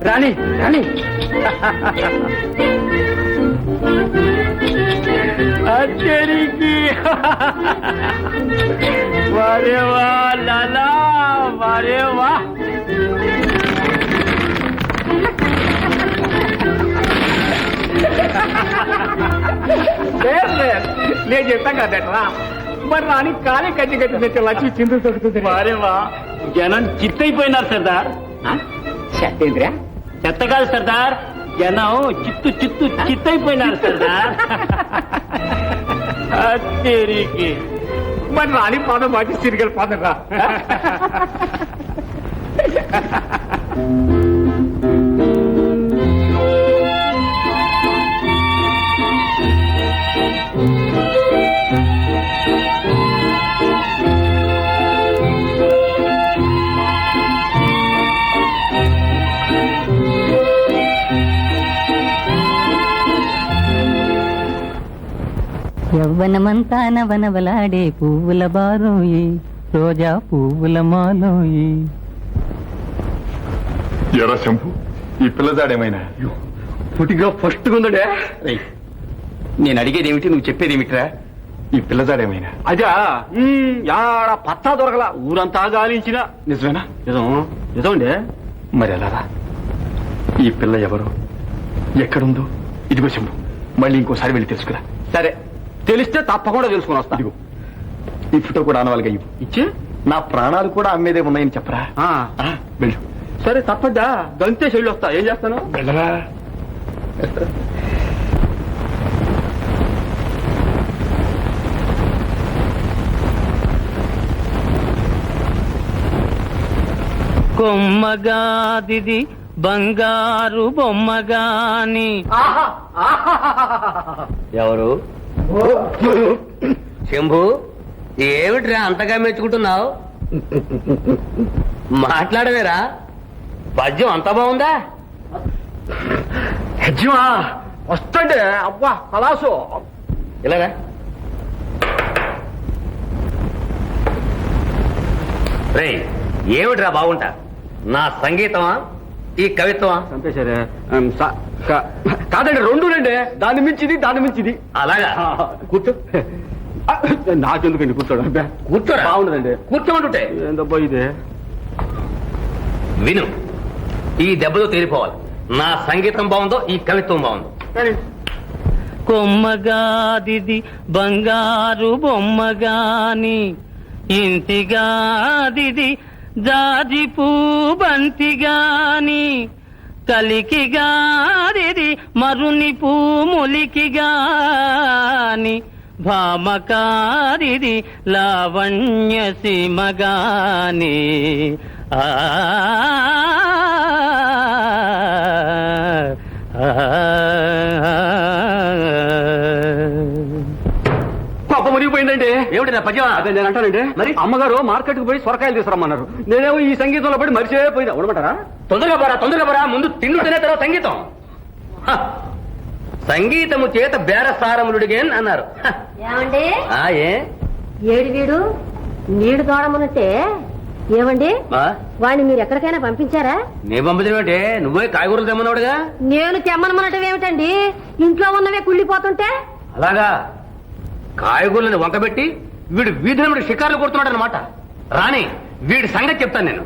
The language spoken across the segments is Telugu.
రాణి రాణి అచ్చరికి వారేవా లాలా వారేవా నేను చెప్తాను కదట్రా మరి రాని కాలే కట్టి కట్టినట్టు లక్ష్మి చిందు దొరుకుతుంది వారేవా జనం చిత్తైపోయినారు సర్దార్ చెత్తేంద్రా చెత్త కాదు సర్దార్ జనం చిత్తైపోయినారు సర్దార్ అత్తేరికి మరి రాణి పాదం మాటి సిరిగల పాదం రా యవ్వనమంతా నవనవలాడే పువ్వుల బారోయి రోజా పువ్వుల మాలోయి. ఎరా శంభు ఈ పిల్లజాడేమైనా పుటిగా ఫస్ట్ ఉందడే. నేను అడిగేది ఏమిటి, నువ్వు చెప్పేది ఏమిట్రా? ఈ పిల్లజాడేమైనా అదా యాడ పత్తా దొరకలా, ఊరంతా గాలించిన. నిజమేనా? నిజమండి. మరి ఎలారా? ఈ పిల్ల ఎవరు, ఎక్కడుందో? ఇదిగో శంభు, మళ్ళీ ఇంకోసారి వెళ్ళి తెలుసుకురా. సరే, తెలిస్తే తప్పకుండా తెలుసుకుని వస్తా. ఇదిగో ఈ ఫోటో కూడా ఆనవాళ్ళగా ఇవ్వు. ఇచ్చి నా ప్రాణాలు కూడా అమ్మేదే ఉన్నాయని చెప్పరా. వెళ్ళు. సరే తప్పద్దా, గంతే చెల్లి వస్తా. ఏం చేస్తాను? వెళ్ళరా. కొమ్మగాదిది బంగారు బొమ్మగాని. ఎవరు? శంభు, ఏమిట్రా అంతగా మెచ్చుకుంటున్నావు? మాట్లాడవేరా, పద్యం అంత బాగుందా? హెజ్జమా వస్తుండే. అబ్బా కలాసు. ఇలాగా రే, ఏమిట్రా బాగుంటా? నా సంగీతమా ఈ కవిత్వమా? చంపేశారే. కాదండి, రెండునండి. దాని మించిది దాని మించిది. అలాగా కూర్చో. నాకెందుకండి కూర్చోడం? కూర్చోరా. బాగుండదండి. కూర్చోమంటుంటే ఏందబ్బా ఇదే. విను, ఈ దెబ్బతో తేలిపోవాలి. నా సంగీతం బాగుందో ఈ కవిత్వం బాగుందో. కొమ్మగాదిది బంగారు బొమ్మగాని, ఇంటిగాదిది జాజి పూబంతిగాని, కలికిగాదిది మరుని పూములికిగాని, భామకారిది లావణ్య సీమగాని. పాప మునిగిపోయిందండి. ఏమిటి నా పద్యం? అదే నేను అంటానండి. మరి అమ్మగారు మార్కెట్కి పోయి సొరకాయలు తీసుకురమ్మన్నారు. నేనేమో ఈ సంగీతంలో పడి మరిచిపోయిందా. ఉండమంటారా? తొందరగా పోరా. ముందు తిండి తినే తర్వాత సంగీతం. హ, సంగీతము చేత బేరసారములుడిగేన్ అన్నారు. హ, ఏమండి? ఏ ఏడు వీడు నీళ్లు తోడమనంటే ఏమండి? వాడిని మీరు ఎక్కడికైనా పంపించారా? నీ పంపించడం నువ్వే కాయగూరలు తెమ్మన్నావుడుగా. నేను తెమ్మనమనటం ఏమిటండి? ఇంట్లో ఉన్నవే కుళ్ళిపోతుంటే. అలాగా కాయగూరలను వంకబెట్టి వీడు వీధుల షికార్లు కొడుతున్నాడు అనమాట. రాని వీడి సంగతి చెప్తాను నేను.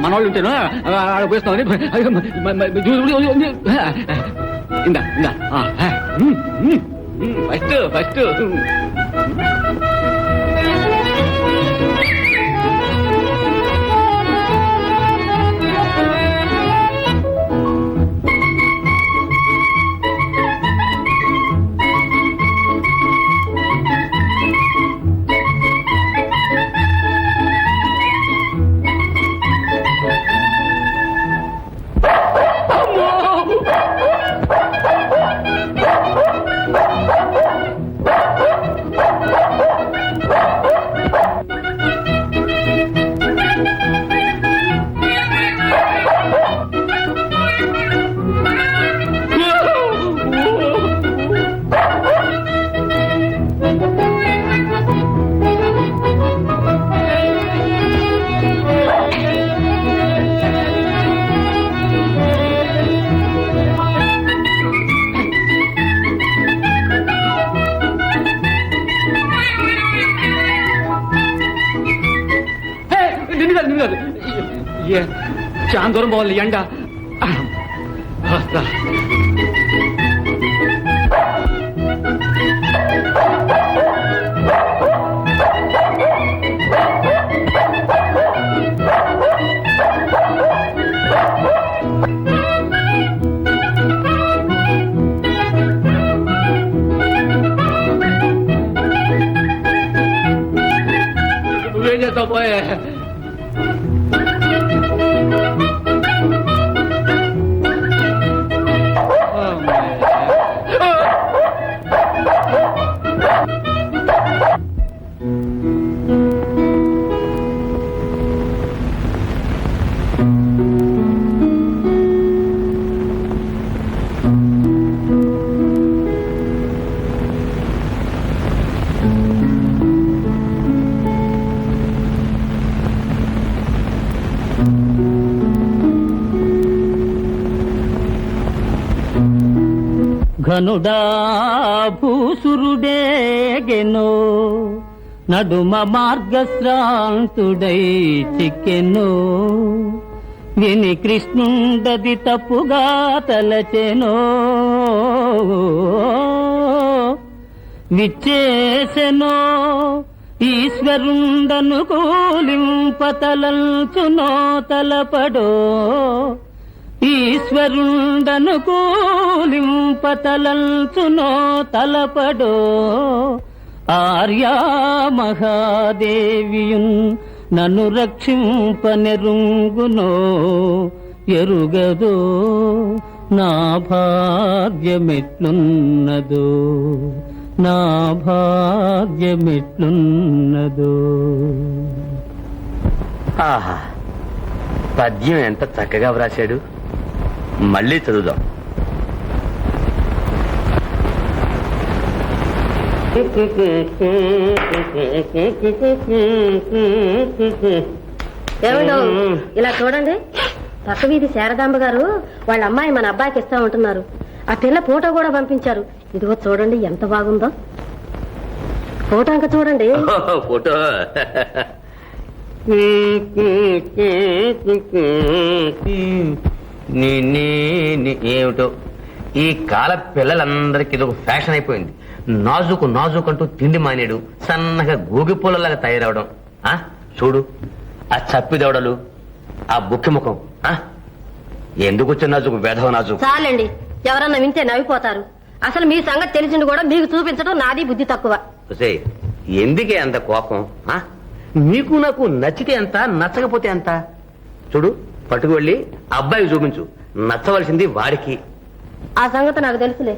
మనవాళ్ళు ఉంటేను పోయిస్తామని ఇందా ఇందా ఫస్ట్ ఫస్ట్ చాలా దూరం పోవాలి ఎండ వస్తా నువ్వేం చేస్తావు పోయే ఘనుడా భూసురుడేగెనో నడుమ మార్గశ్రాంతుడై చిక్కెనో విని కృష్ణుండది తప్పుగా తలచెనో విచ్చేసెనో ఈశ్వరుండను కూలింపతలంచునో తలపడో ఈశ్వరుండను కూలింపతలంచునో తలపడో ఆర్యా మహాదేవియున్ నన్ను రక్షింపనెరుంగునో ఎరుగదో నా భాగ్యమెట్లున్నదో నా భాగ్యమెట్లున్నదో. ఆహా, పద్యం ఎంత చక్కగా వ్రాశాడు. మళ్ళీ చదువుదాం. ఏమిటో ఇలా చూడండి, పక్క వీధి శారదాంబ గారు వాళ్ళ అమ్మాయి మన అబ్బాయికి ఇస్తా ఉంటున్నారు. ఆ పిల్ల ఫోటో కూడా పంపించారు. ఇదిగో చూడండి ఎంత బాగుందో. ఫోటో ఇంకా చూడండి. ఫోటో ఏమిటో ఈ కాల పిల్లలందరికీ ఇదొక ఫ్యాషన్ అయిపోయింది. నాజుకు నాజుకు అంటూ తిండి మానేడు, సన్నగా గోగిపూలలాగా తయారవడం. చూడు ఆ చప్పిదవడలు, ఆ బుక్కి ముఖం. ఎందుకు వచ్చిన నాజుకు వేధవ నాజుకు. చాలండి, ఎవరన్నా వింటే నవ్విపోతారు. అసలు మీ సంగతి తెలిసింది కూడా మీకు చూపించడం నాది బుద్ధి తక్కువ. ఎందుకే అంత కోపం? నీకు నాకు నచ్చితే ఎంత, నచ్చకపోతే ఎంత? చూడు, పట్టుకు వెళ్ళి అబ్బాయికి చూపించు. నచ్చవలసింది వాడికి. ఆ సంగతి నాకు తెలుసులే.